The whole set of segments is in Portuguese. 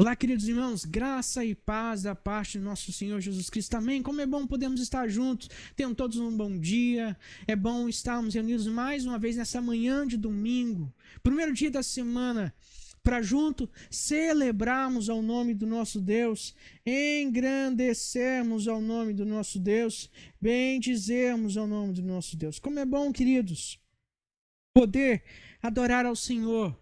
Olá, queridos irmãos, graça e paz da parte do nosso Senhor Jesus Cristo. Amém. Como é bom podermos estar juntos. Tenham todos um bom dia. É bom estarmos reunidos mais uma vez nessa manhã de domingo, primeiro dia da semana, para junto celebrarmos ao nome do nosso Deus, engrandecermos ao nome do nosso Deus, bendizermos ao nome do nosso Deus. Como é bom, queridos, poder adorar ao Senhor.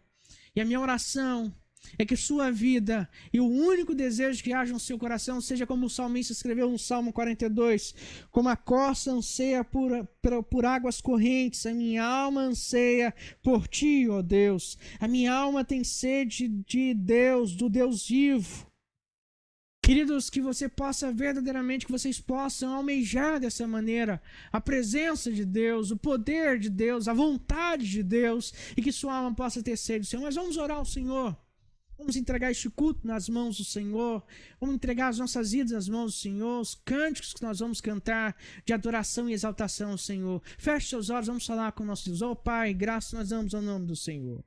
E a minha oração é que sua vida e o único desejo que haja no seu coração seja como o salmista escreveu no Salmo 42, como a corça anseia por águas correntes, a minha alma anseia por ti, ó Deus. A minha alma tem sede de Deus, do Deus vivo. Queridos, que você possa verdadeiramente, que vocês possam almejar dessa maneira a presença de Deus, o poder de Deus, a vontade de Deus, e que sua alma possa ter sede do Senhor. Mas vamos orar ao Senhor. Vamos entregar este culto nas mãos do Senhor. Vamos entregar as nossas vidas nas mãos do Senhor. Os cânticos que nós vamos cantar de adoração e exaltação ao Senhor. Feche seus olhos, vamos falar com o nosso Deus. Ó Pai, graças nós damos ao nome do Senhor.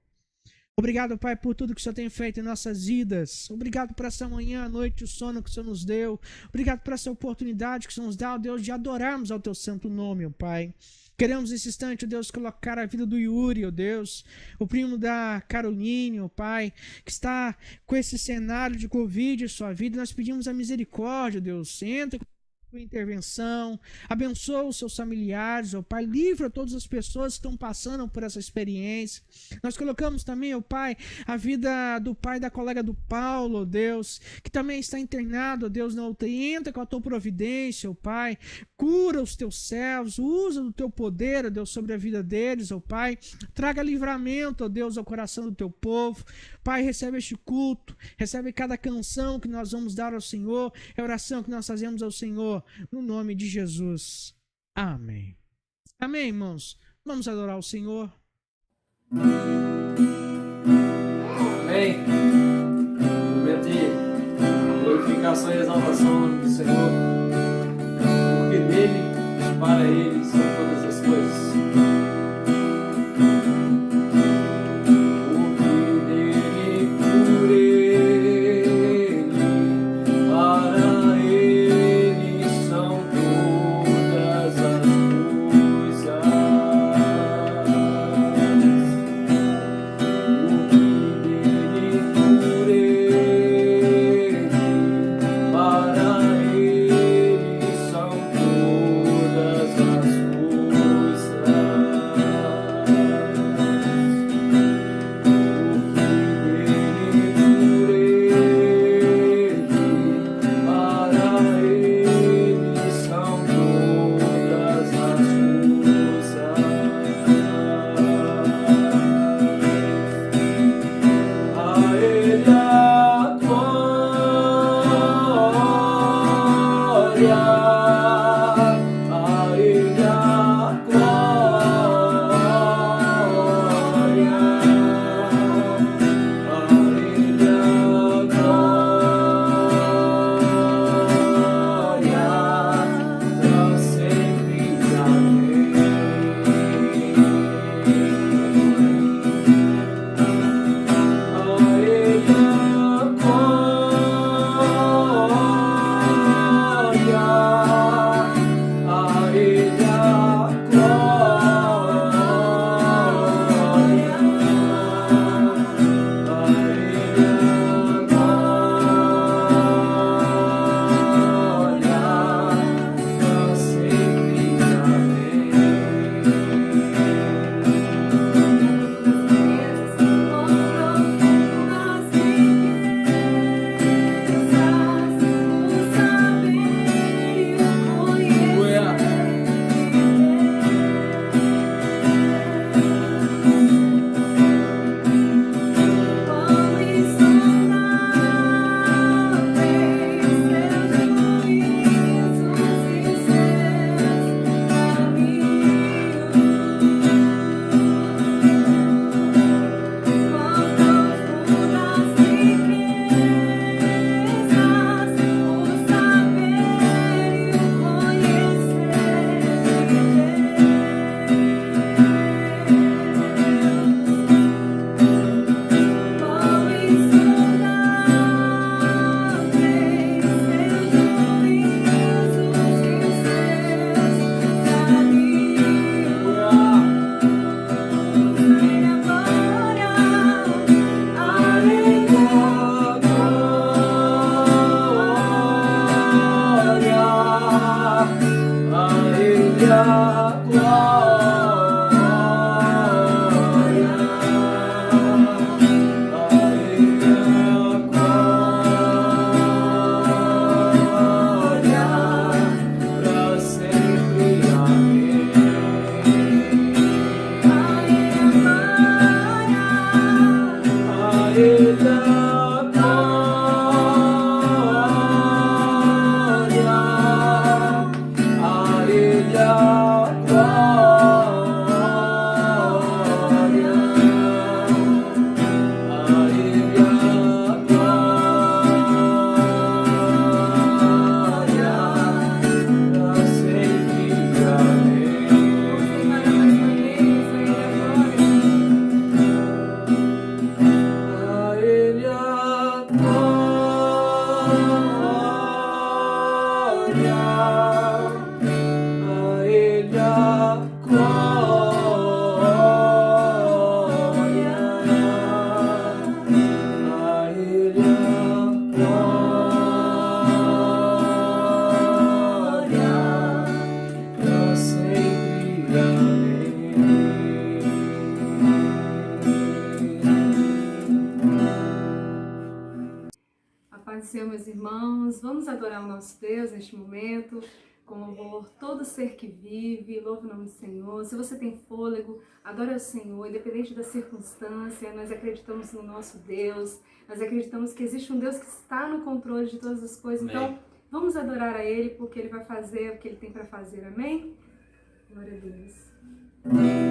Obrigado, Pai, por tudo que o Senhor tem feito em nossas vidas. Obrigado por essa manhã, noite, o sono que o Senhor nos deu. Obrigado por essa oportunidade que o Senhor nos dá, ó Deus, de adorarmos ao Teu santo nome, ó Pai. Queremos nesse instante, ó Deus, colocar a vida do Yuri, ó Deus, o primo da Caroline, ó Pai, que está com esse cenário de Covid em sua vida. Nós pedimos a misericórdia, ó Deus, entra com a tua intervenção, abençoa os seus familiares, ó Pai, livra todas as pessoas que estão passando por essa experiência. Nós colocamos também, ó Pai, a vida do pai da colega do Paulo, ó Deus, que também está internado, ó Deus, na UTI. Entra com a tua providência, ó Pai, cura os teus servos, usa do teu poder, ó Deus, sobre a vida deles, ó Pai, traga livramento, ó Deus, ao coração do teu povo. Pai, recebe este culto, recebe cada canção que nós vamos dar ao Senhor, é a oração que nós fazemos ao Senhor, no nome de Jesus. Amém. Amém, irmãos. Vamos adorar o Senhor. Amém. Momento de glorificação e exaltação ao nome do Senhor, porque dele, para ele, são todas as coisas. Yeah. Paz do Senhor, meus irmãos, vamos adorar o nosso Deus neste momento, com louvor, todo ser que vive, louve o nome do Senhor. Se você tem fôlego, adore ao Senhor, independente da circunstância. Nós acreditamos no nosso Deus, nós acreditamos que existe um Deus que está no controle de todas as coisas. Amém. Então, vamos adorar a Ele, porque Ele vai fazer o que Ele tem para fazer, amém? Glória a Deus. Sua voz.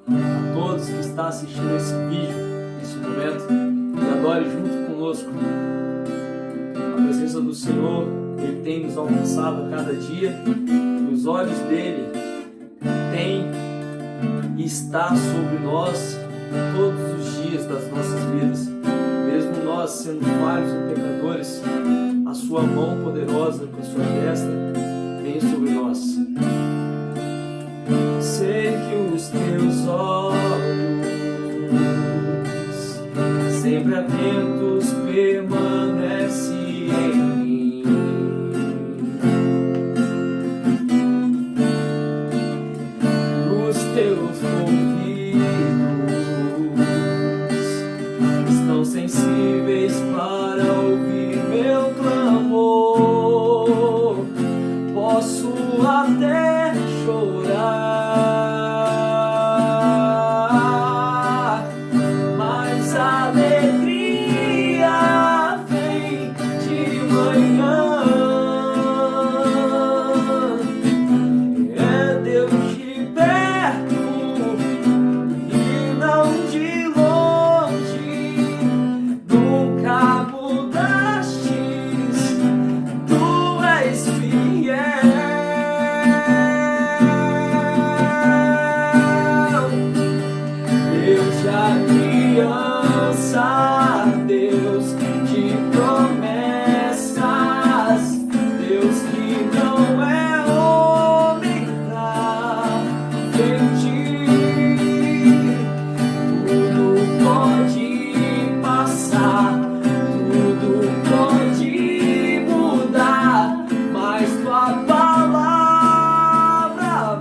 a todos que estão assistindo esse vídeo nesse momento e adore junto conosco. A presença do Senhor, Ele tem nos alcançado a cada dia, e os olhos dele têm e está sobre nós todos os dias das nossas vidas. Mesmo nós sendo falhos e pecadores, a sua mão poderosa com a sua destra vem sobre nós. Sei que os teus olhos, sempre atentos, permanecem em mim. Os teus ouvidos estão sensíveis para ouvir meu clamor. Posso até chorar, mas a alegria vem de manhã. É Deus de perto e não de longe. Nunca mudastes, tu és fiel. Deus de aliança, Deus de promessas, Deus que não é homem pra mentir. Tudo pode passar, tudo pode mudar, mas tua palavra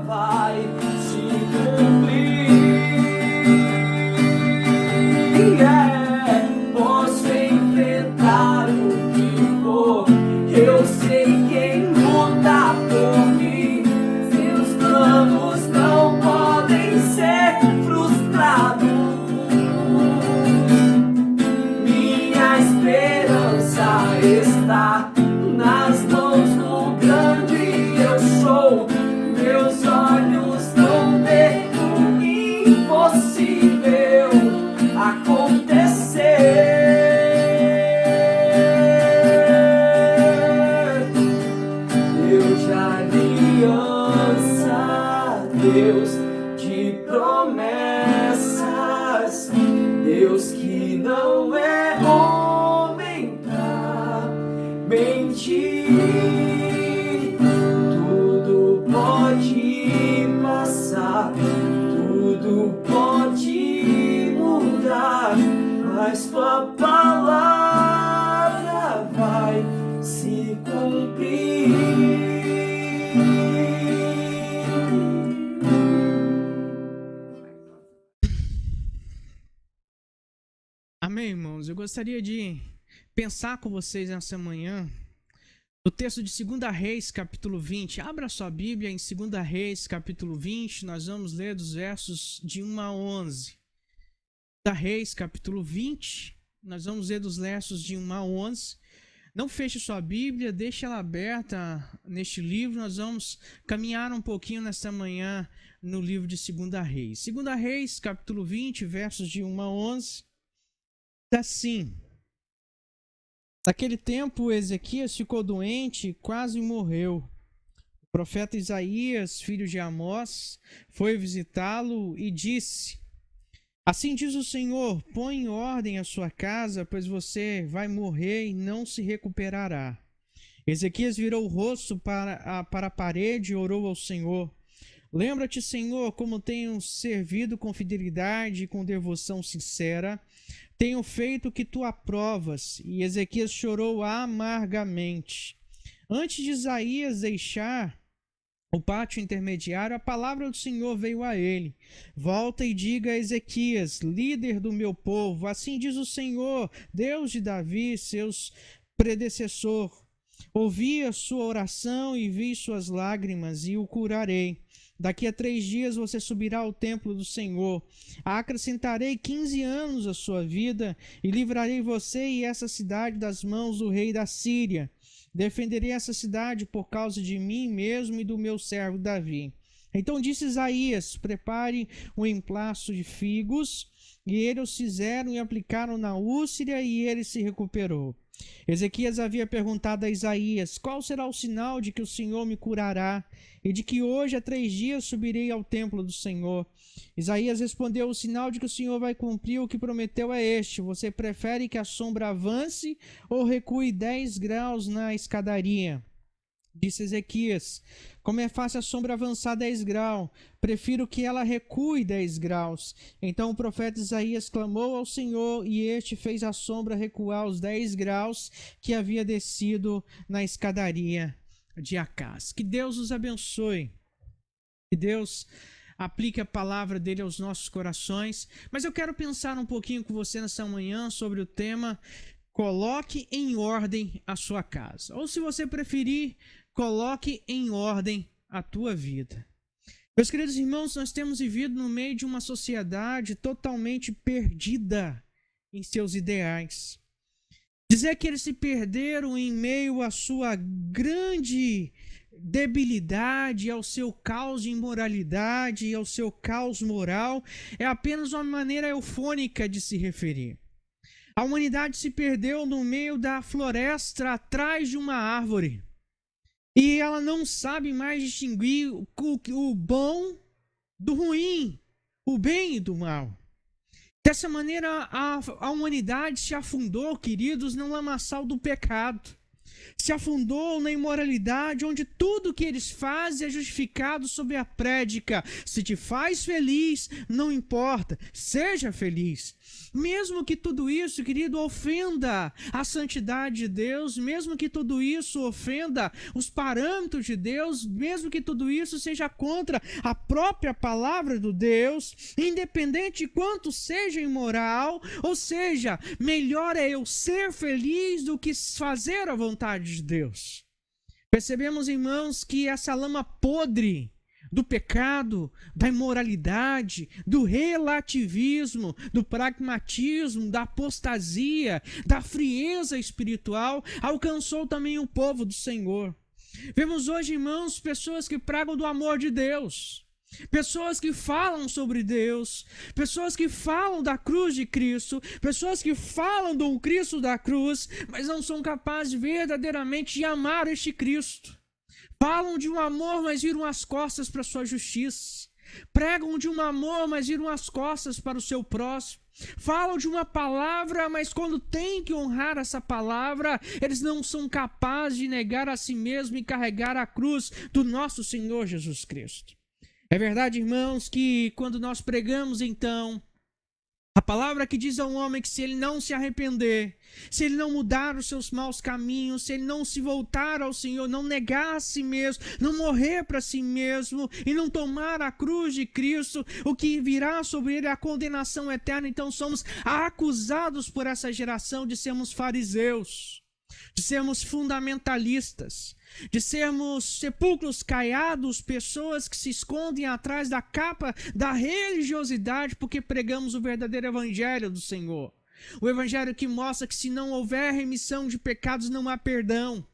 vai se cumprir. Posso enfrentar o que for, eu sei quem luta por mim. Seus planos não podem ser frustrados. Minha esperança está nas mãos do grande eu sou. Meus olhos não veem o impossível acontecer. Deus de aliança, Deus de promessas, Deus que não é homem pra mentir. Tudo pode passar, tudo pode mudar, mas tua palavra vai se cumprir. Amém, irmãos? Eu gostaria de pensar com vocês nessa manhã no texto de 2 Reis, capítulo 20. Abra sua Bíblia em 2 Reis, capítulo 20. Nós vamos ler dos versos de 1 a 11. 2 Reis, capítulo 20. Nós vamos ler dos versos de 1 a 11. Não feche sua Bíblia, deixe ela aberta neste livro. Nós vamos caminhar um pouquinho nesta manhã no livro de 2 Reis. 2 Reis, capítulo 20, versos de 1 a 11. Assim: naquele tempo, Ezequias ficou doente e quase morreu. O profeta Isaías, filho de Amós, foi visitá-lo e disse: assim diz o Senhor, põe em ordem a sua casa, pois você vai morrer e não se recuperará. Ezequias virou o rosto para a parede e orou ao Senhor: lembra-te, Senhor, como tenho servido com fidelidade e com devoção sincera. Tenho feito o que tu aprovas. E Ezequias chorou amargamente. Antes de Isaías deixar o pátio intermediário, a palavra do Senhor veio a ele: volta e diga a Ezequias, líder do meu povo, assim diz o Senhor, Deus de Davi, seus predecessor. Ouvi a sua oração e vi suas lágrimas e o curarei. Daqui a 3 dias você subirá ao templo do Senhor. Acrescentarei 15 anos à sua vida e livrarei você e essa cidade das mãos do rei da Síria. Defenderei essa cidade por causa de mim mesmo e do meu servo Davi. Então disse Isaías: prepare um emplasto de figos. E eles fizeram e aplicaram na úlcera, e ele se recuperou. Ezequias havia perguntado a Isaías: qual será o sinal de que o Senhor me curará, e de que hoje há 3 dias subirei ao templo do Senhor? Isaías respondeu: o sinal de que o Senhor vai cumprir o que prometeu é este: você prefere que a sombra avance ou recue 10 graus na escadaria? Disse Ezequias: como é fácil a sombra avançar 10 graus, prefiro que ela recue 10 graus. Então o profeta Isaías clamou ao Senhor, e este fez a sombra recuar os 10 graus que havia descido na escadaria de Acás. Que Deus os abençoe, que Deus aplique a palavra dele aos nossos corações. Mas eu quero pensar um pouquinho com você nessa manhã sobre o tema: coloque em ordem a sua casa. Ou, se você preferir, coloque em ordem a tua vida. Meus queridos irmãos, nós temos vivido no meio de uma sociedade totalmente perdida em seus ideais. Dizer que eles se perderam em meio à sua grande debilidade, ao seu caos de imoralidade e ao seu caos moral é apenas uma maneira eufônica de se referir. A humanidade se perdeu no meio da floresta, atrás de uma árvore. E ela não sabe mais distinguir o bom do ruim, o bem do mal. Dessa maneira, a humanidade se afundou, queridos, no lamaçal do pecado. Se afundou na imoralidade, onde tudo que eles fazem é justificado sob a prédica: se te faz feliz, não importa, seja feliz. Mesmo que tudo isso, querido, ofenda a santidade de Deus, mesmo que tudo isso ofenda os parâmetros de Deus, mesmo que tudo isso seja contra a própria palavra do Deus, independente de quanto seja imoral, ou seja, melhor é eu ser feliz do que fazer a vontade de Deus. Percebemos, irmãos, que essa lama podre do pecado, da imoralidade, do relativismo, do pragmatismo, da apostasia, da frieza espiritual, alcançou também o povo do Senhor. Vemos hoje, irmãos, pessoas que pregam do amor de Deus, pessoas que falam sobre Deus, pessoas que falam da cruz de Cristo, pessoas que falam do Cristo da cruz, mas não são capazes verdadeiramente de amar este Cristo. Falam de um amor, mas viram as costas para a sua justiça. Pregam de um amor, mas viram as costas para o seu próximo. Falam de uma palavra, mas quando tem que honrar essa palavra, eles não são capazes de negar a si mesmo e carregar a cruz do nosso Senhor Jesus Cristo. É verdade, irmãos, que quando nós pregamos, então, a palavra que diz ao homem que se ele não se arrepender, se ele não mudar os seus maus caminhos, se ele não se voltar ao Senhor, não negar a si mesmo, não morrer para si mesmo e não tomar a cruz de Cristo, o que virá sobre ele é a condenação eterna. Então somos acusados por essa geração de sermos fariseus, de sermos fundamentalistas, de sermos sepulcros caiados, pessoas que se escondem atrás da capa da religiosidade porque pregamos o verdadeiro evangelho do Senhor. O evangelho que mostra que se não houver remissão de pecados não há perdão,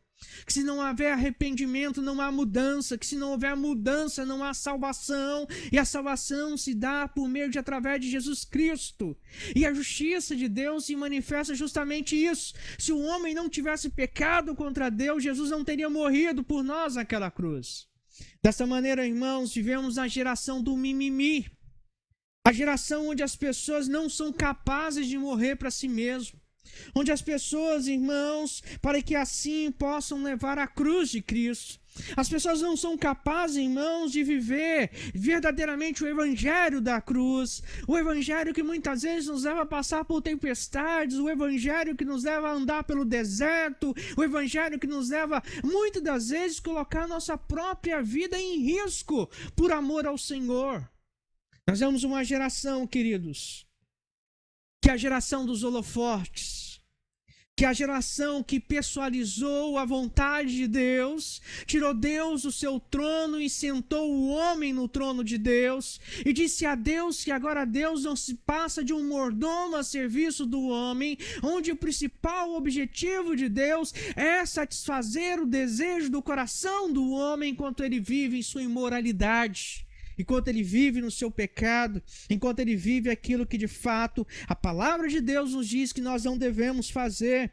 que se não houver arrependimento não há mudança, que se não houver mudança não há salvação, e a salvação se dá por meio de através de Jesus Cristo. E a justiça de Deus se manifesta justamente isso. Se o homem não tivesse pecado contra Deus, Jesus não teria morrido por nós naquela cruz. Dessa maneira, irmãos, vivemos na geração do mimimi, a geração onde as pessoas não são capazes de morrer para si mesmo, onde as pessoas, irmãos, para que assim possam levar a cruz de Cristo, as pessoas não são capazes, irmãos, de viver verdadeiramente o evangelho da cruz, o evangelho que muitas vezes nos leva a passar por tempestades, o evangelho que nos leva a andar pelo deserto, o evangelho que nos leva muitas das vezes a colocar a nossa própria vida em risco por amor ao Senhor. Nós vemos uma geração, queridos, que é a geração dos holofotes, que é a geração que pessoalizou a vontade de Deus, tirou Deus do seu trono e sentou o homem no trono de Deus, e disse a Deus que agora Deus não se passa de um mordomo a serviço do homem, onde o principal objetivo de Deus é satisfazer o desejo do coração do homem enquanto ele vive em sua imoralidade. enquanto ele vive no seu pecado, enquanto ele vive aquilo que de fato a palavra de Deus nos diz que nós não devemos fazer.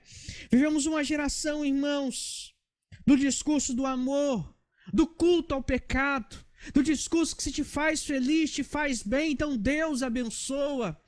Vivemos uma geração, irmãos, do discurso do amor, do culto ao pecado, do discurso que se te faz feliz, te faz bem, então Deus abençoa.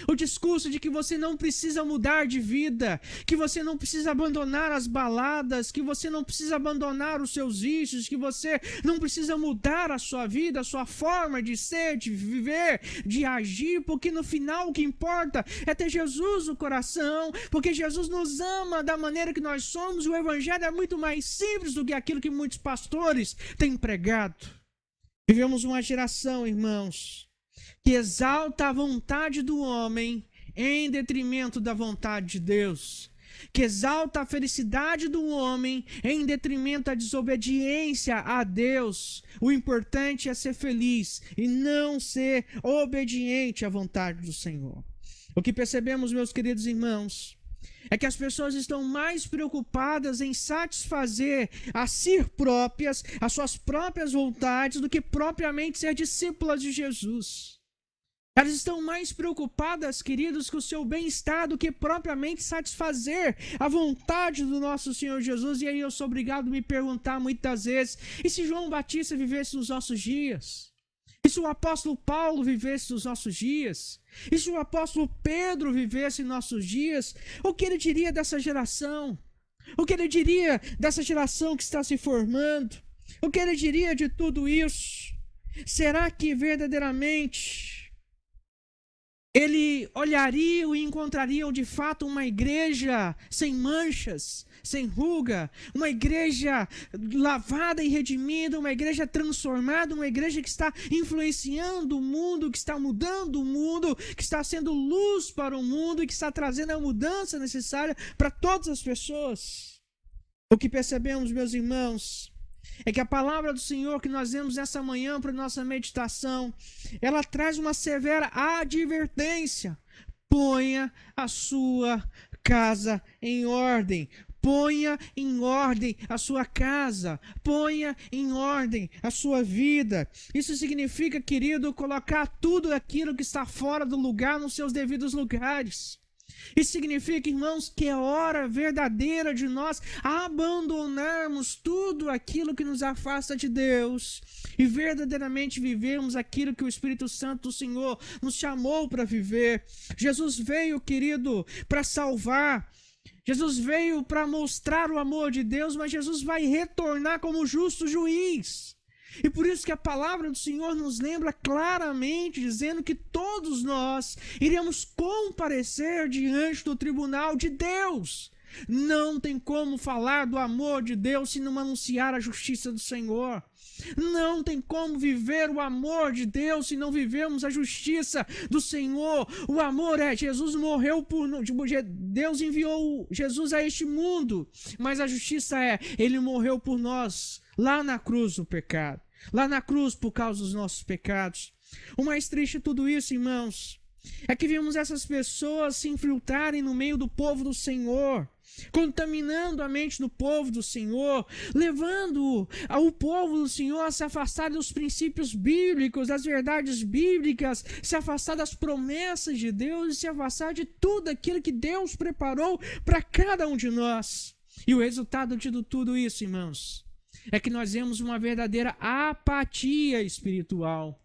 O discurso de que você não precisa mudar de vida, que você não precisa abandonar as baladas, que você não precisa abandonar os seus vícios, que você não precisa mudar a sua vida, a sua forma de ser, de viver, de agir, porque no final o que importa é ter Jesus no coração, porque Jesus nos ama da maneira que nós somos. O evangelho é muito mais simples do que aquilo que muitos pastores têm pregado. Vivemos uma geração, irmãos, que exalta a vontade do homem em detrimento da vontade de Deus, que exalta a felicidade do homem em detrimento da desobediência a Deus. O importante é ser feliz e não ser obediente à vontade do Senhor. O que percebemos, meus queridos irmãos, é que as pessoas estão mais preocupadas em satisfazer a si próprias, as suas próprias vontades, do que propriamente ser discípulas de Jesus. Elas estão mais preocupadas, queridos, com o seu bem-estar do que propriamente satisfazer a vontade do nosso Senhor Jesus. E aí eu sou obrigado a me perguntar muitas vezes, e se João Batista vivesse nos nossos dias? E se o apóstolo Paulo vivesse nos nossos dias? E se o apóstolo Pedro vivesse em nossos dias? O que ele diria dessa geração? O que ele diria dessa geração que está se formando? O que ele diria de tudo isso? Será que verdadeiramente ele olharia e encontraria de fato uma igreja sem manchas, sem ruga, uma igreja lavada e redimida, uma igreja transformada, uma igreja que está influenciando o mundo, que está mudando o mundo, que está sendo luz para o mundo e que está trazendo a mudança necessária para todas as pessoas? O que percebemos, meus irmãos, é que a palavra do Senhor que nós vemos essa manhã para nossa meditação, ela traz uma severa advertência. Ponha a sua casa em ordem. Ponha em ordem a sua casa. Ponha em ordem a sua vida. Isso significa, querido, colocar tudo aquilo que está fora do lugar nos seus devidos lugares. Isso significa, irmãos, que é hora verdadeira de nós abandonarmos tudo aquilo que nos afasta de Deus e verdadeiramente vivermos aquilo que o Espírito Santo do Senhor nos chamou para viver. Jesus veio, querido, para salvar. Jesus veio para mostrar o amor de Deus, mas Jesus vai retornar como justo juiz. E por isso que a palavra do Senhor nos lembra claramente, dizendo que todos nós iremos comparecer diante do tribunal de Deus. Não tem como falar do amor de Deus se não anunciar a justiça do Senhor. Não tem como viver o amor de Deus se não vivermos a justiça do Senhor. O amor é, Jesus morreu por nós, Deus enviou Jesus a este mundo, mas a justiça é, ele morreu por nós lá na cruz do pecado, lá na cruz por causa dos nossos pecados. O mais triste de tudo isso, irmãos, é que vimos essas pessoas se infiltrarem no meio do povo do Senhor, contaminando a mente do povo do Senhor, levando o povo do Senhor a se afastar dos princípios bíblicos, das verdades bíblicas, se afastar das promessas de Deus e se afastar de tudo aquilo que Deus preparou para cada um de nós. E o resultado de tudo isso, irmãos, é que nós vemos uma verdadeira apatia espiritual.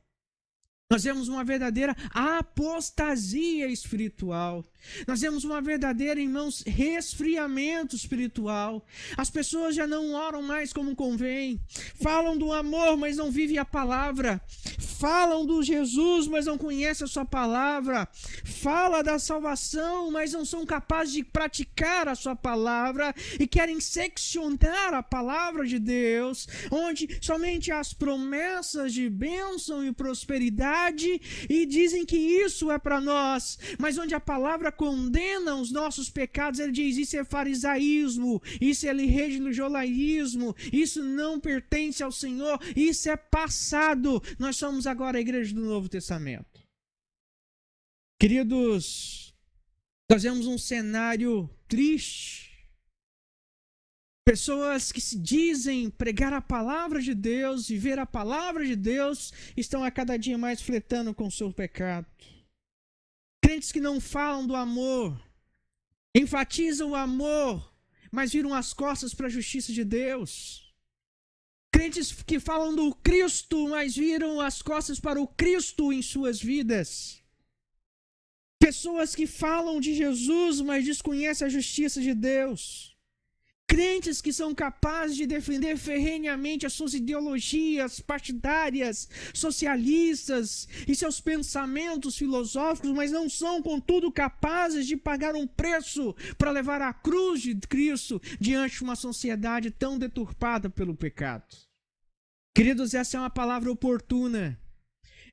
Nós vemos uma verdadeira apostasia espiritual. Nós vemos uma verdadeira, irmãos, resfriamento espiritual. As pessoas já não oram mais como convém. Falam do amor, mas não vivem a palavra. Falam do Jesus, mas não conhecem a sua palavra. Falam da salvação, mas não são capazes de praticar a sua palavra. E querem seccionar a palavra de Deus, onde somente as promessas de bênção e prosperidade, e dizem que isso é para nós, mas onde a palavra condena os nossos pecados, ele diz, isso é farisaísmo, isso é religionismo, isso não pertence ao Senhor, isso é passado. Nós somos agora a igreja do Novo Testamento. Queridos, nós vemos um cenário triste, Pessoas que se dizem pregar a palavra de Deus, viver a palavra de Deus, estão a cada dia mais flertando com o seu pecado. Crentes que não falam do amor, enfatizam o amor, mas viram as costas para a justiça de Deus. Crentes que falam do Cristo, mas viram as costas para o Cristo em suas vidas. Pessoas que falam de Jesus, mas desconhecem a justiça de Deus. Crentes que são capazes de defender ferrenhamente as suas ideologias partidárias, socialistas e seus pensamentos filosóficos, mas não são, contudo, capazes de pagar um preço para levar a cruz de Cristo diante de uma sociedade tão deturpada pelo pecado. Queridos, essa é uma palavra oportuna.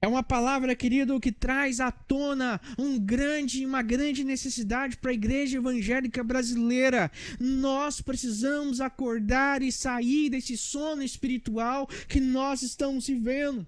É uma palavra, querido, que traz à tona uma grande necessidade para a igreja evangélica brasileira. Nós precisamos acordar e sair desse sono espiritual que nós estamos vivendo.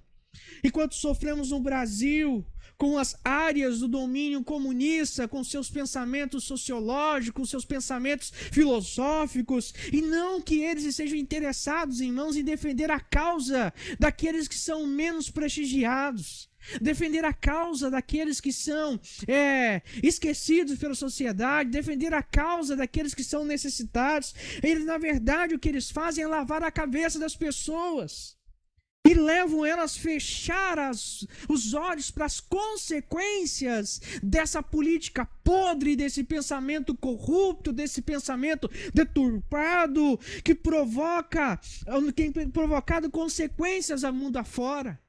Enquanto sofremos no Brasil com as áreas do domínio comunista, com seus pensamentos sociológicos, seus pensamentos filosóficos, e não que eles estejam interessados, irmãos, em defender a causa daqueles que são menos prestigiados, defender a causa daqueles que são esquecidos pela sociedade, defender a causa daqueles que são necessitados. Eles, na verdade, o que eles fazem é lavar a cabeça das pessoas e levam elas a fechar os olhos para as consequências dessa política podre, desse pensamento corrupto, desse pensamento deturpado, que tem provocado consequências ao mundo afora.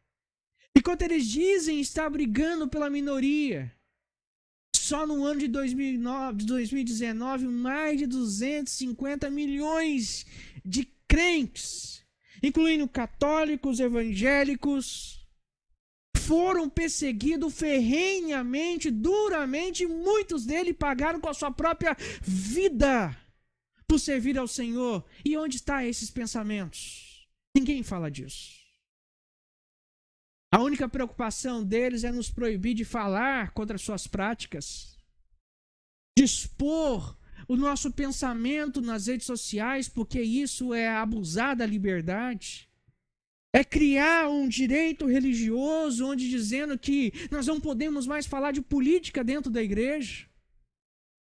Enquanto eles dizem estar brigando pela minoria, só no ano de 2019, mais de 250 milhões de crentes, incluindo católicos, evangélicos, foram perseguidos ferrenhamente, duramente, e muitos deles pagaram com a sua própria vida por servir ao Senhor. E onde estão esses pensamentos? Ninguém fala disso. A única preocupação deles é nos proibir de falar contra suas práticas, de expor o nosso pensamento nas redes sociais, porque isso é abusar da liberdade. É criar um direito religioso onde dizendo que nós não podemos mais falar de política dentro da igreja,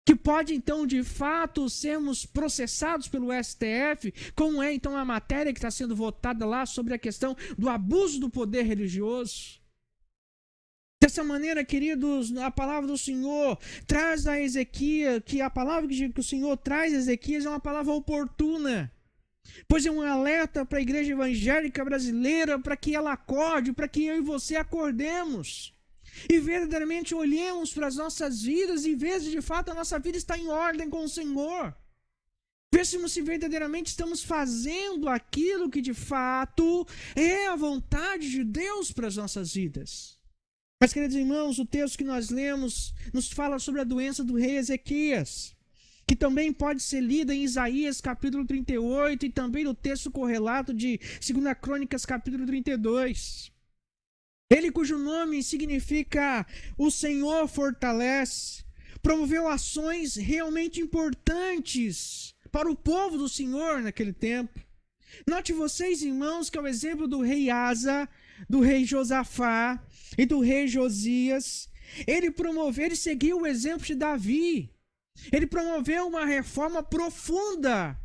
que pode então de fato sermos processados pelo STF, como é então a matéria que está sendo votada lá sobre a questão do abuso do poder religioso. Dessa maneira, queridos, a palavra do Senhor traz a Ezequias, que a palavra que o Senhor traz a Ezequias é uma palavra oportuna, pois é um alerta para a igreja evangélica brasileira, para que ela acorde, para que eu e você acordemos e verdadeiramente olhemos para as nossas vidas e vejamos se de fato a nossa vida está em ordem com o Senhor. Vejamos se verdadeiramente estamos fazendo aquilo que de fato é a vontade de Deus para as nossas vidas. Mas, queridos irmãos, o texto que nós lemos nos fala sobre a doença do rei Ezequias, que também pode ser lida em Isaías capítulo 38 e também no texto correlato de 2 Crônicas capítulo 32. Ele cujo nome significa o Senhor fortalece, promoveu ações realmente importantes para o povo do Senhor naquele tempo. Note vocês, irmãos, que é o exemplo do rei Asa, do rei Josafá e do rei Josias. Ele seguiu o exemplo de Davi. Ele promoveu uma reforma profunda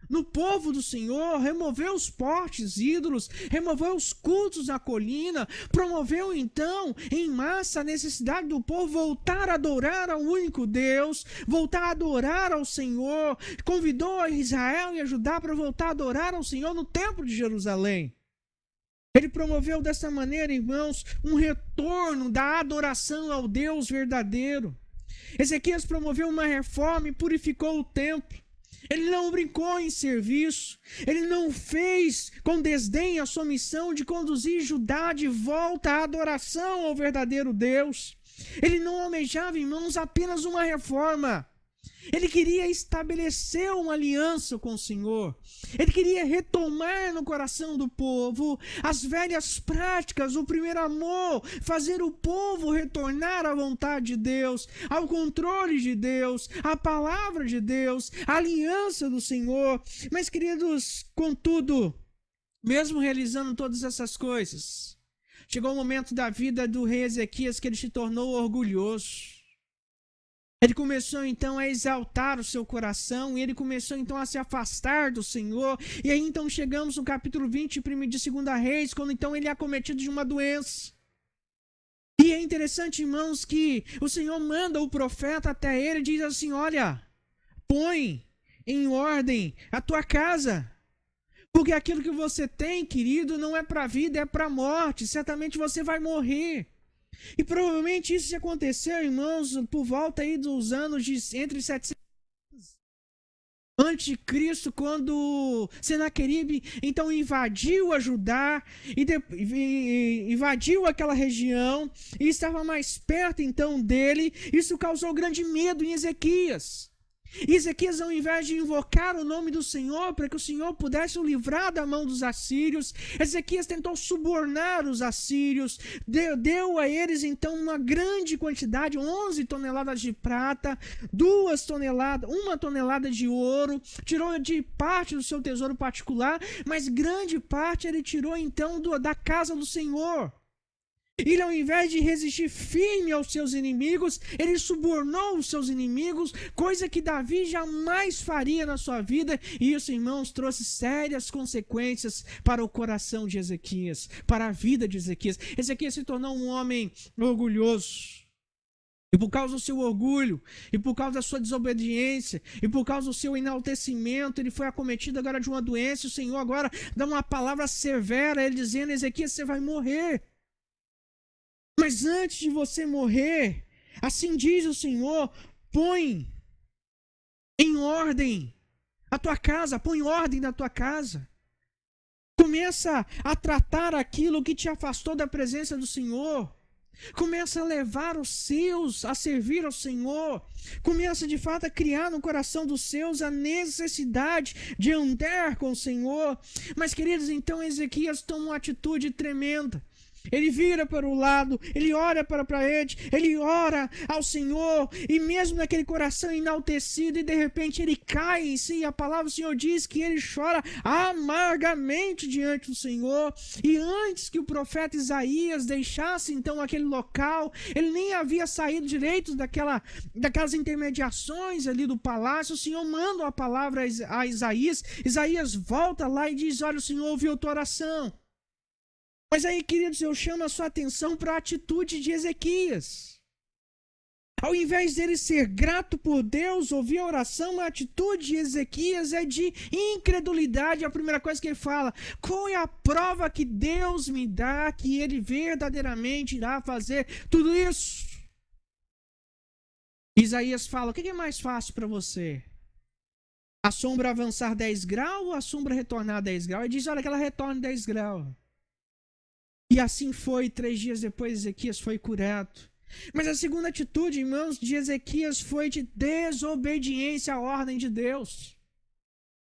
no povo do Senhor, removeu os postes ídolos, removeu os cultos na colina, promoveu então em massa a necessidade do povo voltar a adorar ao único Deus, voltar a adorar ao Senhor, convidou a Israel e a Judá para voltar a adorar ao Senhor no templo de Jerusalém. Ele promoveu dessa maneira, irmãos, um retorno da adoração ao Deus verdadeiro. Ezequias promoveu uma reforma e purificou o templo. Ele não brincou em serviço. Ele não fez com desdém a sua missão de conduzir Judá de volta à adoração ao verdadeiro Deus. Ele não almejava, irmãos, apenas uma reforma. Ele queria estabelecer uma aliança com o Senhor. Ele queria retomar no coração do povo as velhas práticas, o primeiro amor, fazer o povo retornar à vontade de Deus, ao controle de Deus, à palavra de Deus, à aliança do Senhor. Mas, queridos, contudo, mesmo realizando todas essas coisas, chegou o momento da vida do rei Ezequias que ele se tornou orgulhoso. Ele começou então a exaltar o seu coração, e ele começou então a se afastar do Senhor. E aí então chegamos no capítulo 20 de 2 Reis, quando então ele é acometido de uma doença. E é interessante, irmãos, que o Senhor manda o profeta até ele e diz assim: olha, põe em ordem a tua casa, porque aquilo que você tem, querido, não é para a vida, é para a morte. Certamente você vai morrer. E provavelmente isso aconteceu, irmãos, por volta aí dos anos de entre 700 antes de Cristo, quando Senaqueribe então invadiu a Judá e invadiu aquela região e estava mais perto então dele. Isso causou grande medo em Ezequias. E Ezequias, ao invés de invocar o nome do Senhor para que o Senhor pudesse o livrar da mão dos assírios, Ezequias tentou subornar os assírios, deu a eles então uma grande quantidade, 11 toneladas de prata, 1 tonelada de ouro, tirou de parte do seu tesouro particular, mas grande parte ele tirou então da casa do Senhor. Ele, ao invés de resistir firme aos seus inimigos, ele subornou os seus inimigos, coisa que Davi jamais faria na sua vida. E isso, irmãos, trouxe sérias consequências para o coração de Ezequias, para a vida de Ezequias. Ezequias se tornou um homem orgulhoso. E por causa do seu orgulho, e por causa da sua desobediência, e por causa do seu enaltecimento, ele foi acometido agora de uma doença. O Senhor agora dá uma palavra severa, ele dizendo: Ezequias, você vai morrer. Mas antes de você morrer, assim diz o Senhor, põe em ordem a tua casa, põe ordem na tua casa. Começa a tratar aquilo que te afastou da presença do Senhor. Começa a levar os seus a servir ao Senhor. Começa de fato a criar no coração dos seus a necessidade de andar com o Senhor. Mas, queridos, então Ezequias toma uma atitude tremenda. Ele vira para o lado, ele olha para a parede, ele ora ao Senhor, e mesmo naquele coração enaltecido, e de repente ele cai em si. A palavra do Senhor diz que ele chora amargamente diante do Senhor. E antes que o profeta Isaías deixasse então aquele local, ele nem havia saído direito daquelas intermediações ali do palácio. O Senhor manda uma palavra a Isaías. Isaías volta lá e diz: olha, o Senhor ouviu a tua oração. Mas aí, queridos, eu chamo a sua atenção para a atitude de Ezequias. Ao invés dele ser grato por Deus, ouvir a oração, a atitude de Ezequias é de incredulidade. A primeira coisa que ele fala: qual é a prova que Deus me dá que ele verdadeiramente irá fazer tudo isso? Isaías fala: o que é mais fácil para você? A sombra avançar 10 graus ou a sombra retornar 10 graus? Ele diz: olha, que ela retorne 10 graus. E assim foi, 3 dias depois Ezequias foi curado. Mas a segunda atitude, irmãos, de Ezequias foi de desobediência à ordem de Deus.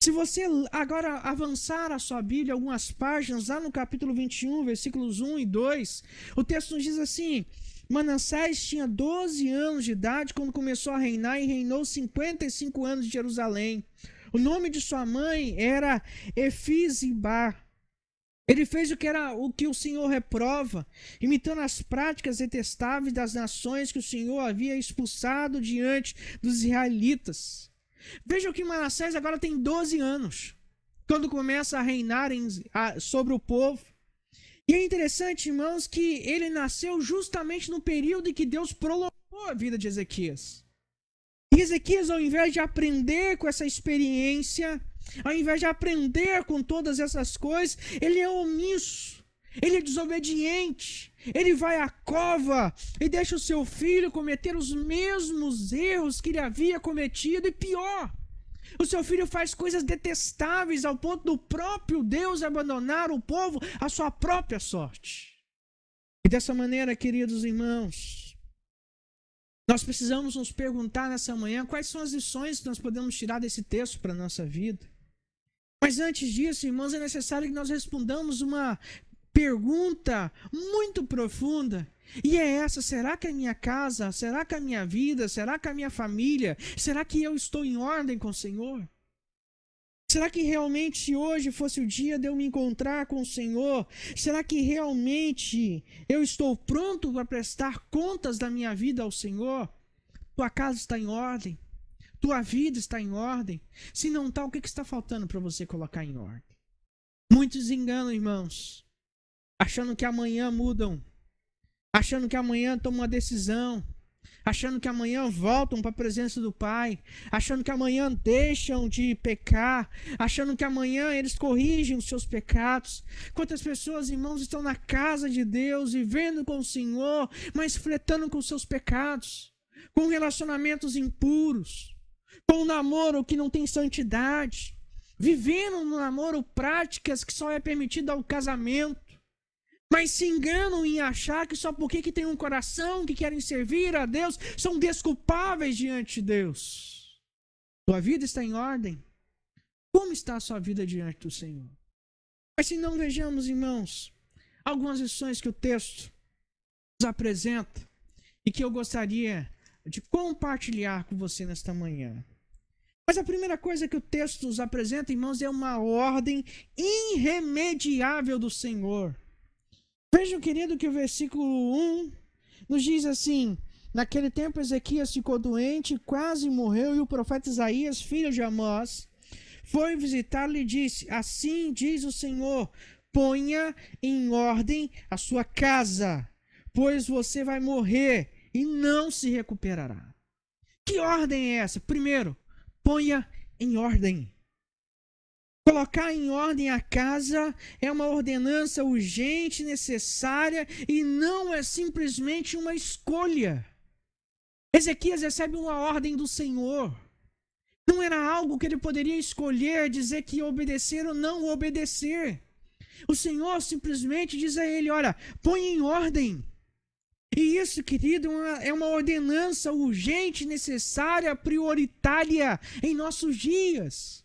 Se você agora avançar a sua Bíblia algumas páginas, lá no capítulo 21, versículos 1 e 2, o texto nos diz assim: Manassés tinha 12 anos de idade quando começou a reinar e reinou 55 anos em Jerusalém. O nome de sua mãe era Efizibar. Ele fez o que o Senhor reprova, imitando as práticas detestáveis das nações que o Senhor havia expulsado diante dos israelitas. Vejam que Manassés agora tem 12 anos, quando começa a reinar sobre o povo. E é interessante, irmãos, que ele nasceu justamente no período em que Deus prolongou a vida de Ezequias. E Ezequias, ao invés de aprender com essa experiência, ao invés de aprender com todas essas coisas, ele é omisso, ele é desobediente, ele vai à cova e deixa o seu filho cometer os mesmos erros que ele havia cometido, e pior, o seu filho faz coisas detestáveis ao ponto do próprio Deus abandonar o povo à sua própria sorte. E dessa maneira, queridos irmãos, Nós precisamos nos perguntar nessa manhã quais são as lições que nós podemos tirar desse texto para a nossa vida. Mas antes disso, irmãos, é necessário que nós respondamos uma pergunta muito profunda. E é essa: será que a minha casa, será que a minha vida, será que a minha família, será que eu estou em ordem com o Senhor? Será que realmente, se hoje fosse o dia de eu me encontrar com o Senhor, será que realmente eu estou pronto para prestar contas da minha vida ao Senhor? Tua casa está em ordem? Tua vida está em ordem? Se não está, o que está faltando para você colocar em ordem? Muitos enganam, irmãos, achando que amanhã mudam, achando que amanhã tomam uma decisão, achando que amanhã voltam para a presença do Pai, achando que amanhã deixam de pecar, achando que amanhã eles corrigem os seus pecados. Quantas pessoas, irmãos, estão na casa de Deus, vivendo com o Senhor, mas flertando com os seus pecados, com relacionamentos impuros, com um namoro que não tem santidade, vivendo no namoro práticas que só é permitido ao casamento, mas se enganam em achar que só porque tem um coração, que querem servir a Deus, são desculpáveis diante de Deus. Sua vida está em ordem? Como está a sua vida diante do Senhor? Mas se não, vejamos, irmãos, algumas lições que o texto nos apresenta e que eu gostaria de compartilhar com você nesta manhã. Mas a primeira coisa que o texto nos apresenta, irmãos, é uma ordem irremediável do Senhor. Vejam, querido, que o versículo 1 nos diz assim: naquele tempo Ezequias ficou doente, quase morreu, e o profeta Isaías, filho de Amós, foi visitá-lo e disse: assim diz o Senhor, ponha em ordem a sua casa, pois você vai morrer e não se recuperará. Que ordem é essa? Primeiro, ponha em ordem. Colocar em ordem a casa é uma ordenança urgente, necessária, e não é simplesmente uma escolha. Ezequias recebe uma ordem do Senhor. Não era algo que ele poderia escolher, dizer que ia obedecer ou não obedecer. O Senhor simplesmente diz a ele: olha, põe em ordem. E isso, querido, é uma ordenança urgente, necessária, prioritária em nossos dias.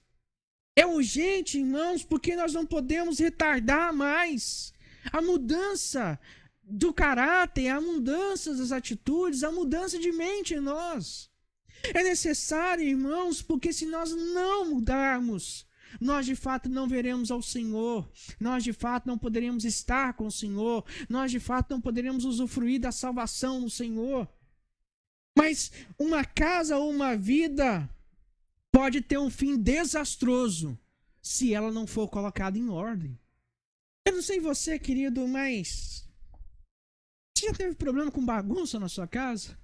É urgente, irmãos, porque nós não podemos retardar mais a mudança do caráter, a mudança das atitudes, a mudança de mente em nós. É necessário, irmãos, porque se nós não mudarmos, nós de fato não veremos ao Senhor, nós de fato não poderemos estar com o Senhor, nós de fato não poderemos usufruir da salvação no Senhor. Mas uma casa ou uma vida pode ter um fim desastroso se ela não for colocada em ordem. Eu não sei você, querido, mas você já teve problema com bagunça na sua casa?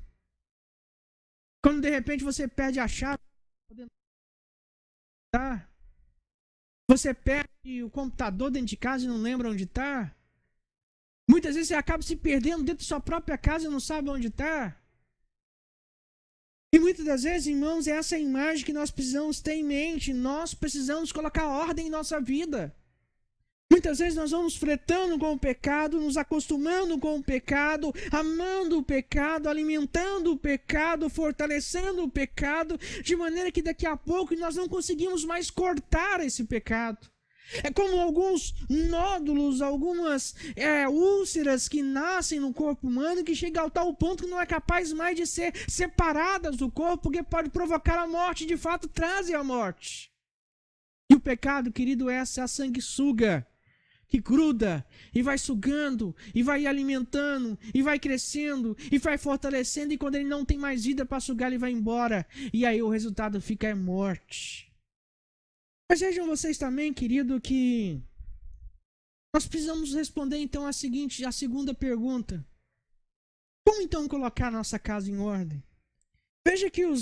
Quando de repente você perde a chave, você perde o computador dentro de casa e não lembra onde está? Muitas vezes você acaba se perdendo dentro da sua própria casa e não sabe onde está. E muitas das vezes, irmãos, é essa imagem que nós precisamos ter em mente. Nós precisamos colocar ordem em nossa vida. Muitas vezes nós vamos fretando com o pecado, nos acostumando com o pecado, amando o pecado, alimentando o pecado, fortalecendo o pecado, de maneira que daqui a pouco nós não conseguimos mais cortar esse pecado. É como alguns nódulos, algumas úlceras que nascem no corpo humano, que chegam a tal ponto que não é capaz mais de ser separadas do corpo, porque pode provocar a morte, de fato trazem a morte. E o pecado, querido, é essa sanguessuga que gruda e vai sugando, e vai alimentando, e vai crescendo, e vai fortalecendo, e quando ele não tem mais vida para sugar, ele vai embora. E aí o resultado fica é morte. Mas vejam vocês também, querido, que nós precisamos responder então a segunda pergunta. Como então colocar nossa casa em ordem? Veja que o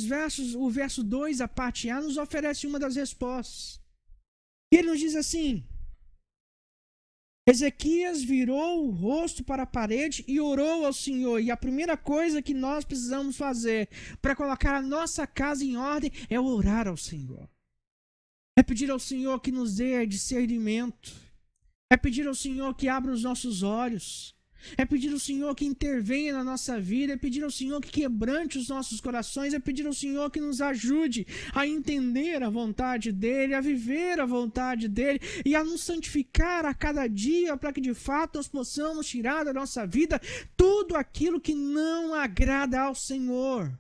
verso 2, a parte A, nos oferece uma das respostas. E ele nos diz assim: Ezequias virou o rosto para a parede e orou ao Senhor. E a primeira coisa que nós precisamos fazer para colocar a nossa casa em ordem é orar ao Senhor. É pedir ao Senhor que nos dê discernimento. É pedir ao Senhor que abra os nossos olhos. É pedir ao Senhor que intervenha na nossa vida, é pedir ao Senhor que quebrante os nossos corações, é pedir ao Senhor que nos ajude a entender a vontade dEle, a viver a vontade dEle e a nos santificar a cada dia para que de fato nós possamos tirar da nossa vida tudo aquilo que não agrada ao Senhor.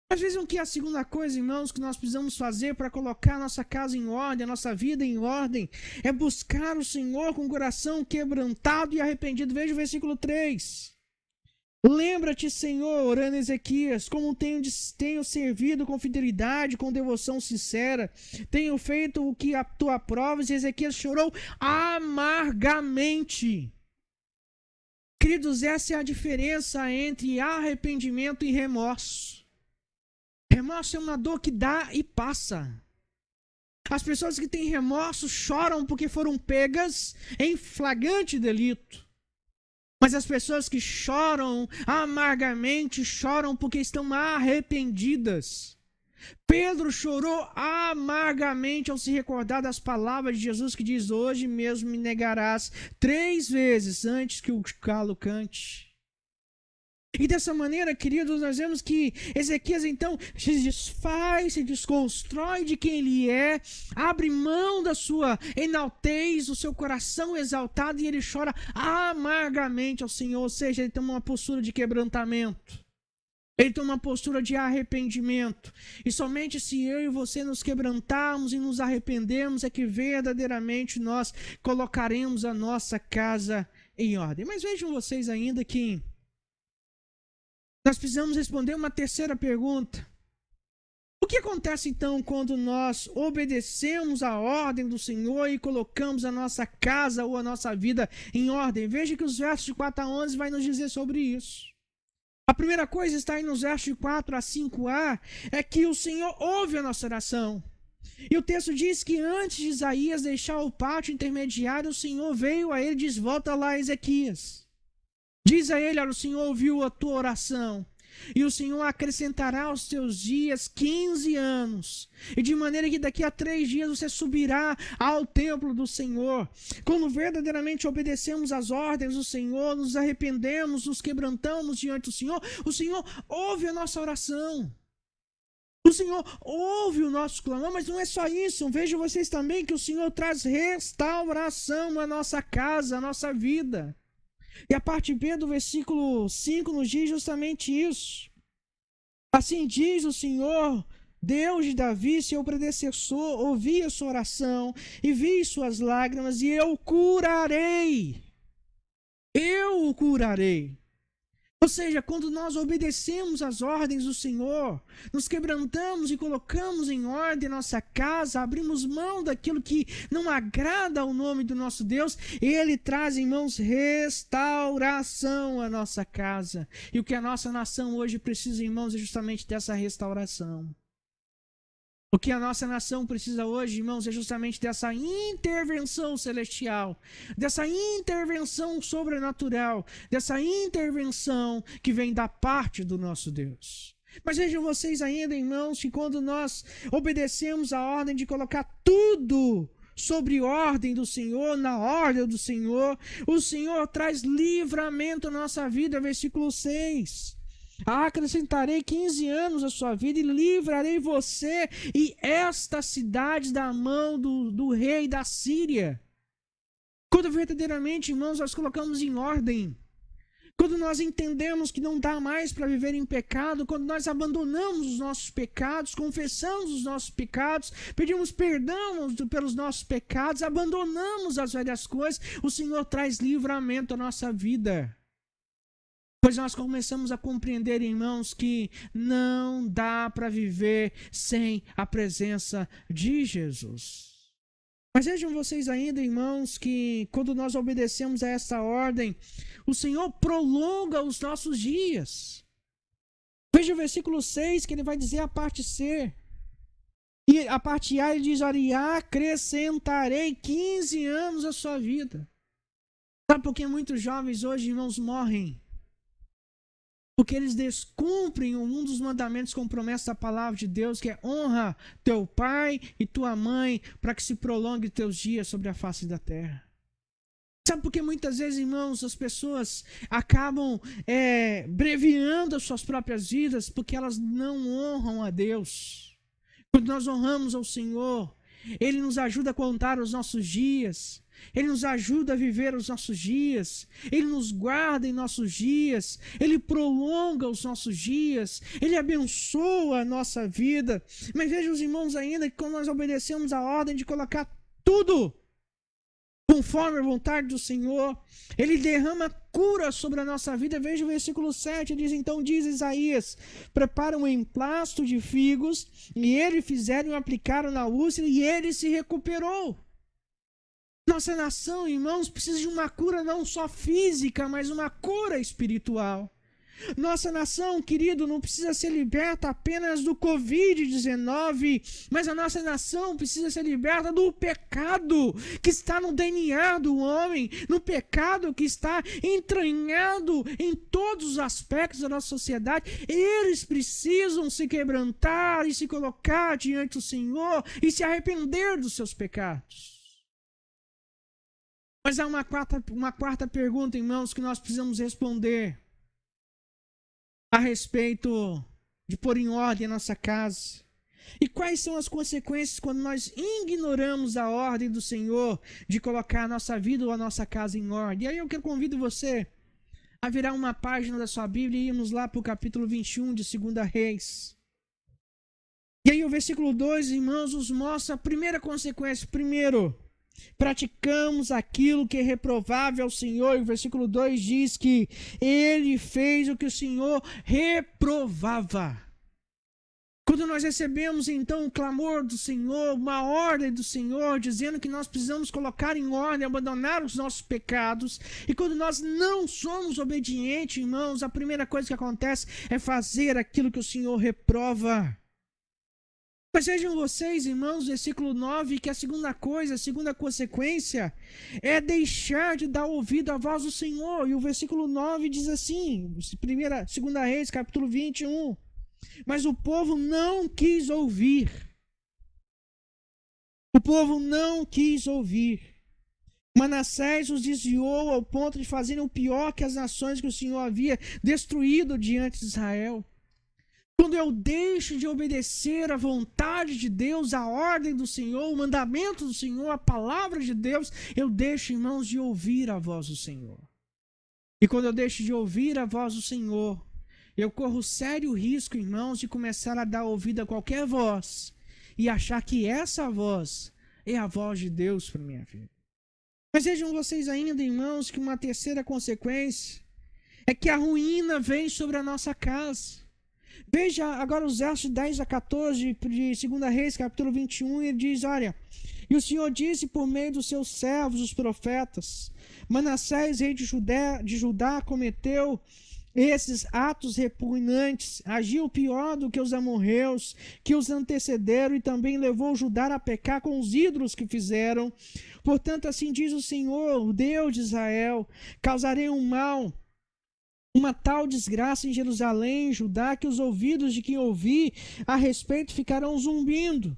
Às vezes, o que é a segunda coisa, irmãos, que nós precisamos fazer para colocar a nossa casa em ordem, a nossa vida em ordem, é buscar o Senhor com o coração quebrantado e arrependido. Veja o versículo 3. Lembra-te, Senhor, orando Ezequias, como tenho servido com fidelidade, com devoção sincera, tenho feito o que tu aprovas. E Ezequias chorou amargamente. Queridos, essa é a diferença entre arrependimento e remorso. Remorso é uma dor que dá e passa. As pessoas que têm remorso choram porque foram pegas em flagrante delito. Mas as pessoas que choram amargamente choram porque estão arrependidas. Pedro chorou amargamente ao se recordar das palavras de Jesus que diz: hoje mesmo me negarás 3 vezes antes que o galo cante. E dessa maneira, queridos, nós vemos que Ezequias então se desfaz, se desconstrói de quem ele é, abre mão da sua enaltez, do seu coração exaltado, e ele chora amargamente ao Senhor. Ou seja, ele toma uma postura de quebrantamento, ele toma uma postura de arrependimento. E somente se eu e você nos quebrantarmos e nos arrependermos é que verdadeiramente nós colocaremos a nossa casa em ordem. Mas vejam vocês ainda que nós precisamos responder uma terceira pergunta. O que acontece então quando nós obedecemos a ordem do Senhor e colocamos a nossa casa ou a nossa vida em ordem? Veja que os versos de 4 a 11 vai nos dizer sobre isso. A primeira coisa está aí nos versos de 4 a 5a, é que o Senhor ouve a nossa oração. E o texto diz que antes de Isaías deixar o pátio intermediário, o Senhor veio a ele e diz: volta lá, Ezequias. Diz a ele: olha, o Senhor ouviu a tua oração, e o Senhor acrescentará aos teus dias 15 anos, e de maneira que daqui a 3 dias você subirá ao templo do Senhor. Quando verdadeiramente obedecemos às ordens do Senhor, nos arrependemos, nos quebrantamos diante do Senhor, o Senhor ouve a nossa oração. O Senhor ouve o nosso clamor, mas não é só isso. Vejam vocês também que o Senhor traz restauração à nossa casa, à nossa vida. E a parte B do versículo 5 nos diz justamente isso. Assim diz o Senhor, Deus de Davi, seu predecessor: ouvi a sua oração e vi suas lágrimas, e eu o curarei. Eu o curarei. Ou seja, quando nós obedecemos às ordens do Senhor, nos quebrantamos e colocamos em ordem nossa casa, abrimos mão daquilo que não agrada ao nome do nosso Deus, Ele traz, irmãos, restauração à nossa casa. E o que a nossa nação hoje precisa, irmãos, é justamente dessa restauração. O que a nossa nação precisa hoje, irmãos, é justamente dessa intervenção celestial, dessa intervenção sobrenatural, dessa intervenção que vem da parte do nosso Deus. Mas vejam vocês ainda, irmãos, que quando nós obedecemos a ordem de colocar tudo sobre ordem do Senhor, na ordem do Senhor, o Senhor traz livramento à nossa vida, versículo 6. Acrescentarei 15 anos à sua vida e livrarei você e esta cidade da mão do rei da Síria. Quando verdadeiramente, irmãos, nós colocamos em ordem, quando nós entendemos que não dá mais para viver em pecado, quando nós abandonamos os nossos pecados, confessamos os nossos pecados, pedimos perdão pelos nossos pecados, abandonamos as velhas coisas, o Senhor traz livramento à nossa vida. Pois nós começamos a compreender, irmãos, que não dá para viver sem a presença de Jesus. Mas vejam vocês ainda, irmãos, que quando nós obedecemos a essa ordem, o Senhor prolonga os nossos dias. Veja o versículo 6, que ele vai dizer a parte C. E a parte A ele diz: olha, acrescentarei 15 anos à sua vida. Sabe por que muitos jovens hoje, irmãos, morrem? Porque eles descumprem um dos mandamentos com promessa da palavra de Deus, que é: honra teu pai e tua mãe, para que se prolongue teus dias sobre a face da terra. Sabe por que muitas vezes, irmãos, as pessoas acabam breviando as suas próprias vidas? Porque elas não honram a Deus. Quando nós honramos ao Senhor, Ele nos ajuda a contar os nossos dias. Ele nos ajuda a viver os nossos dias. Ele nos guarda em nossos dias. Ele prolonga os nossos dias. Ele abençoa a nossa vida. Mas vejam os irmãos ainda que quando nós obedecemos a ordem de colocar tudo conforme a vontade do Senhor, Ele derrama cura sobre a nossa vida. Veja o versículo 7, diz: então diz Isaías, prepara um emplasto de figos, e ele fizeram e aplicaram na úlcera, e ele se recuperou. Nossa nação, irmãos, precisa de uma cura não só física, mas uma cura espiritual. Nossa nação, querido, não precisa ser liberta apenas do Covid-19, mas a nossa nação precisa ser liberta do pecado que está no DNA do homem, no pecado que está entranhado em todos os aspectos da nossa sociedade. Eles precisam se quebrantar e se colocar diante do Senhor e se arrepender dos seus pecados. Mas há uma quarta pergunta, irmãos, que nós precisamos responder a respeito de pôr em ordem a nossa casa. E quais são as consequências quando nós ignoramos a ordem do Senhor de colocar a nossa vida ou a nossa casa em ordem? E aí eu convido você a virar uma página da sua Bíblia e irmos lá para o capítulo 21 de 2 Reis. E aí o versículo 2, irmãos, nos mostra a primeira consequência. Primeiro, praticamos aquilo que é reprovável ao Senhor. E o versículo 2 diz que ele fez o que o Senhor reprovava. Quando nós recebemos então o clamor do Senhor, uma ordem do Senhor, dizendo que nós precisamos colocar em ordem, abandonar os nossos pecados, e quando nós não somos obedientes, irmãos, a primeira coisa que acontece é fazer aquilo que o Senhor reprova. Mas vejam vocês, irmãos, versículo 9, que a segunda consequência é deixar de dar ouvido à voz do Senhor. E o versículo 9 diz assim, 2 Reis, capítulo 21. Mas o povo não quis ouvir. O povo não quis ouvir. Manassés os desviou ao ponto de fazerem o pior que as nações que o Senhor havia destruído diante de Israel. Quando eu deixo de obedecer à vontade de Deus, à ordem do Senhor, o mandamento do Senhor, a palavra de Deus, eu deixo, irmãos, de ouvir a voz do Senhor. E quando eu deixo de ouvir a voz do Senhor, eu corro sério risco, irmãos, de começar a dar ouvido a qualquer voz e achar que essa voz é a voz de Deus para a minha vida. Mas vejam vocês ainda, irmãos, que uma terceira consequência é que a ruína vem sobre a nossa casa. Veja agora os versos 10 a 14 de 2 Reis, capítulo 21, ele diz, olha, e o Senhor disse por meio dos seus servos, os profetas, Manassés, rei de Judá, cometeu esses atos repugnantes, agiu pior do que os amorreus, que os antecederam, e também levou Judá a pecar com os ídolos que fizeram. Portanto, assim diz o Senhor, o Deus de Israel, causarei um mal, uma tal desgraça em Jerusalém, em Judá, que os ouvidos de quem ouvir a respeito ficarão zumbindo.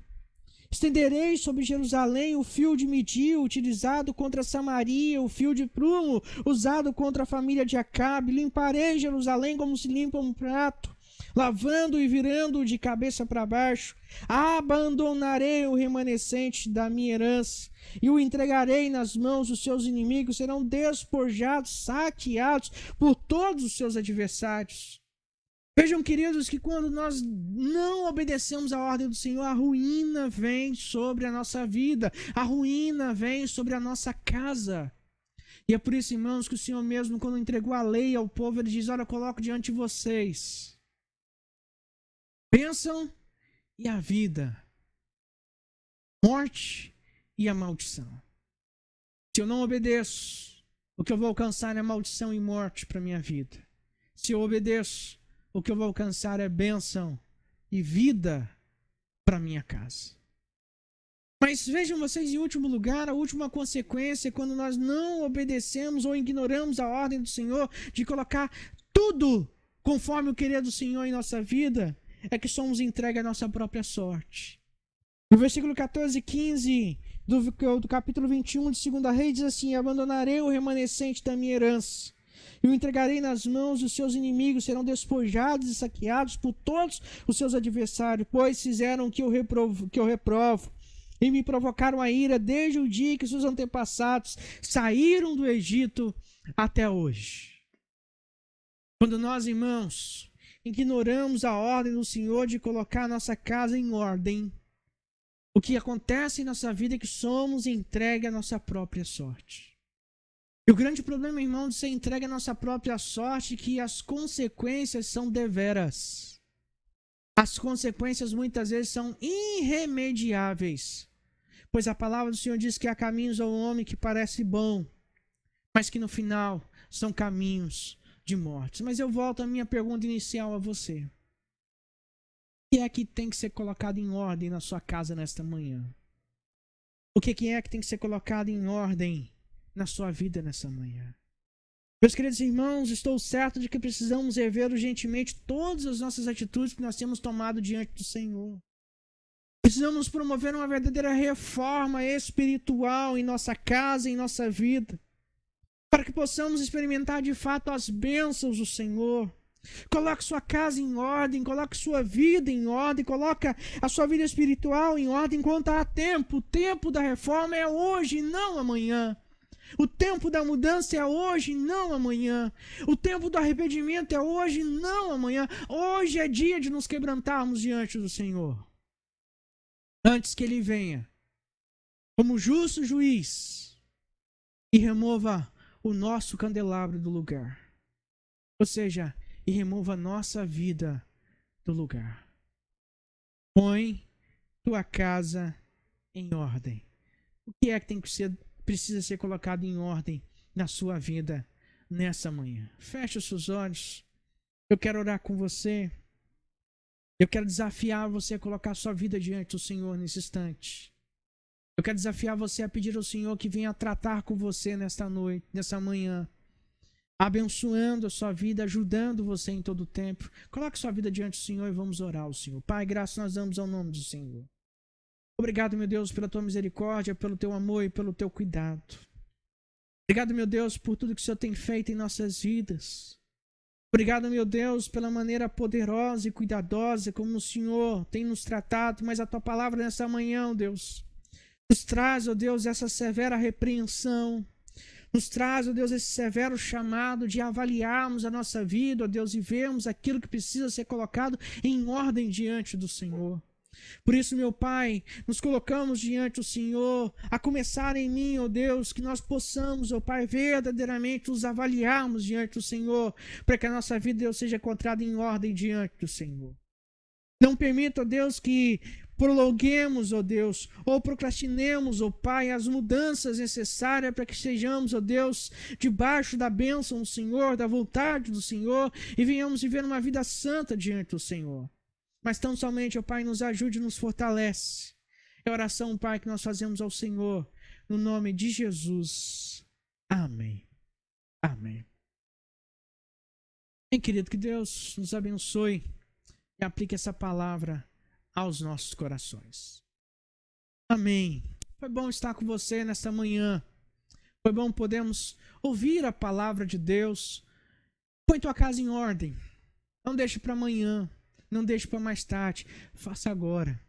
Estenderei sobre Jerusalém o fio de medir utilizado contra Samaria, o fio de prumo usado contra a família de Acabe. Limparei Jerusalém como se limpa um prato, lavando e virando-o de cabeça para baixo. Abandonarei o remanescente da minha herança e o entregarei nas mãos dos seus inimigos. Serão despojados, saqueados por todos os seus adversários. Vejam, queridos, que quando nós não obedecemos a ordem do Senhor, a ruína vem sobre a nossa vida, a ruína vem sobre a nossa casa. E é por isso, irmãos, que o Senhor mesmo, quando entregou a lei ao povo, ele diz, olha, eu coloco diante de vocês bênção e a vida, morte e a maldição. Se eu não obedeço, o que eu vou alcançar é maldição e morte para a minha vida. Se eu obedeço, o que eu vou alcançar é bênção e vida para a minha casa. Mas vejam vocês, em último lugar, a última consequência, quando nós não obedecemos ou ignoramos a ordem do Senhor de colocar tudo conforme o querer do Senhor em nossa vida, é que somos entregues à nossa própria sorte. No versículo 14 e 15 do capítulo 21 de 2 Reis diz assim: abandonarei o remanescente da minha herança e o entregarei nas mãos dos seus inimigos, serão despojados e saqueados por todos os seus adversários, pois fizeram o que eu reprovo e me provocaram a ira desde o dia que seus antepassados saíram do Egito até hoje. Quando nós, irmãos, ignoramos a ordem do Senhor de colocar a nossa casa em ordem, o que acontece em nossa vida é que somos entregue à nossa própria sorte. E o grande problema, irmão, de ser entregue à nossa própria sorte é que as consequências são deveras. As consequências muitas vezes são irremediáveis. Pois a palavra do Senhor diz que há caminhos ao homem que parece bom, mas que no final são caminhos de morte. Mas eu volto à minha pergunta inicial a você. O que é que tem que ser colocado em ordem na sua casa nesta manhã? O que é que tem que ser colocado em ordem na sua vida nessa manhã? Meus queridos irmãos, estou certo de que precisamos rever urgentemente todas as nossas atitudes que nós temos tomado diante do Senhor. Precisamos promover uma verdadeira reforma espiritual em nossa casa, em nossa vida, para que possamos experimentar de fato as bênçãos do Senhor. Coloque sua casa em ordem, coloque sua vida em ordem, coloque a sua vida espiritual em ordem enquanto há tempo. O tempo da reforma é hoje, não amanhã. O tempo da mudança é hoje, não amanhã. O tempo do arrependimento é hoje, não amanhã. Hoje é dia de nos quebrantarmos diante do Senhor, antes que Ele venha como justo juiz e remova o nosso candelabro do lugar. Ou seja, e remova a nossa vida do lugar. Põe tua casa em ordem. O que é que precisa ser colocado em ordem na sua vida nessa manhã? Feche os seus olhos. Eu quero orar com você. Eu quero desafiar você a colocar sua vida diante do Senhor nesse instante. Eu quero desafiar você a pedir ao Senhor que venha tratar com você nesta noite, nessa manhã, abençoando a sua vida, ajudando você em todo o tempo. Coloque sua vida diante do Senhor e vamos orar ao Senhor. Pai, graças nós damos ao nome do Senhor. Obrigado, meu Deus, pela tua misericórdia, pelo teu amor e pelo teu cuidado. Obrigado, meu Deus, por tudo que o Senhor tem feito em nossas vidas. Obrigado, meu Deus, pela maneira poderosa e cuidadosa como o Senhor tem nos tratado, mas a tua palavra nessa manhã, ó Deus, nos traz, ó Deus, essa severa repreensão. Nos traz, ó Deus, esse severo chamado de avaliarmos a nossa vida, ó Deus, e vermos aquilo que precisa ser colocado em ordem diante do Senhor. Por isso, meu Pai, nos colocamos diante do Senhor, a começar em mim, ó Deus, que nós possamos, ó Pai, verdadeiramente nos avaliarmos diante do Senhor, para que a nossa vida, Deus, seja encontrada em ordem diante do Senhor. Não permita, ó Deus, que prolonguemos, ó Deus, ou procrastinemos, ó Pai, as mudanças necessárias para que sejamos, ó Deus, debaixo da bênção do Senhor, da vontade do Senhor, e venhamos viver uma vida santa diante do Senhor. Mas tão somente, ó Pai, nos ajude e nos fortalece. É a oração, Pai, que nós fazemos ao Senhor, no nome de Jesus. Amém. Amém. Bem, querido, que Deus nos abençoe e aplique essa palavra aos nossos corações. Amém. Foi bom estar com você nesta manhã. Foi bom podermos ouvir a palavra de Deus. Põe tua casa em ordem. Não deixe para amanhã. Não deixe para mais tarde. Faça agora.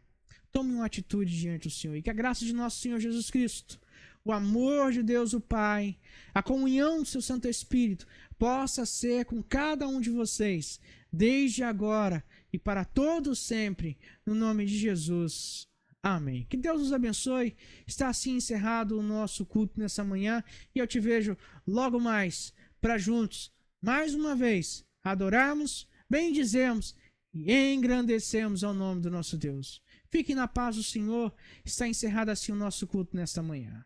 Tome uma atitude diante do Senhor. E que a graça de nosso Senhor Jesus Cristo, o amor de Deus o Pai, a comunhão do seu Santo Espírito, possa ser com cada um de vocês, desde agora e para todos sempre, no nome de Jesus. Amém. Que Deus nos abençoe. Está assim encerrado o nosso culto nessa manhã. E eu te vejo logo mais para juntos, mais uma vez, adorarmos, bendizemos e engrandecemos ao nome do nosso Deus. Fique na paz do Senhor. Está encerrado assim o nosso culto nesta manhã.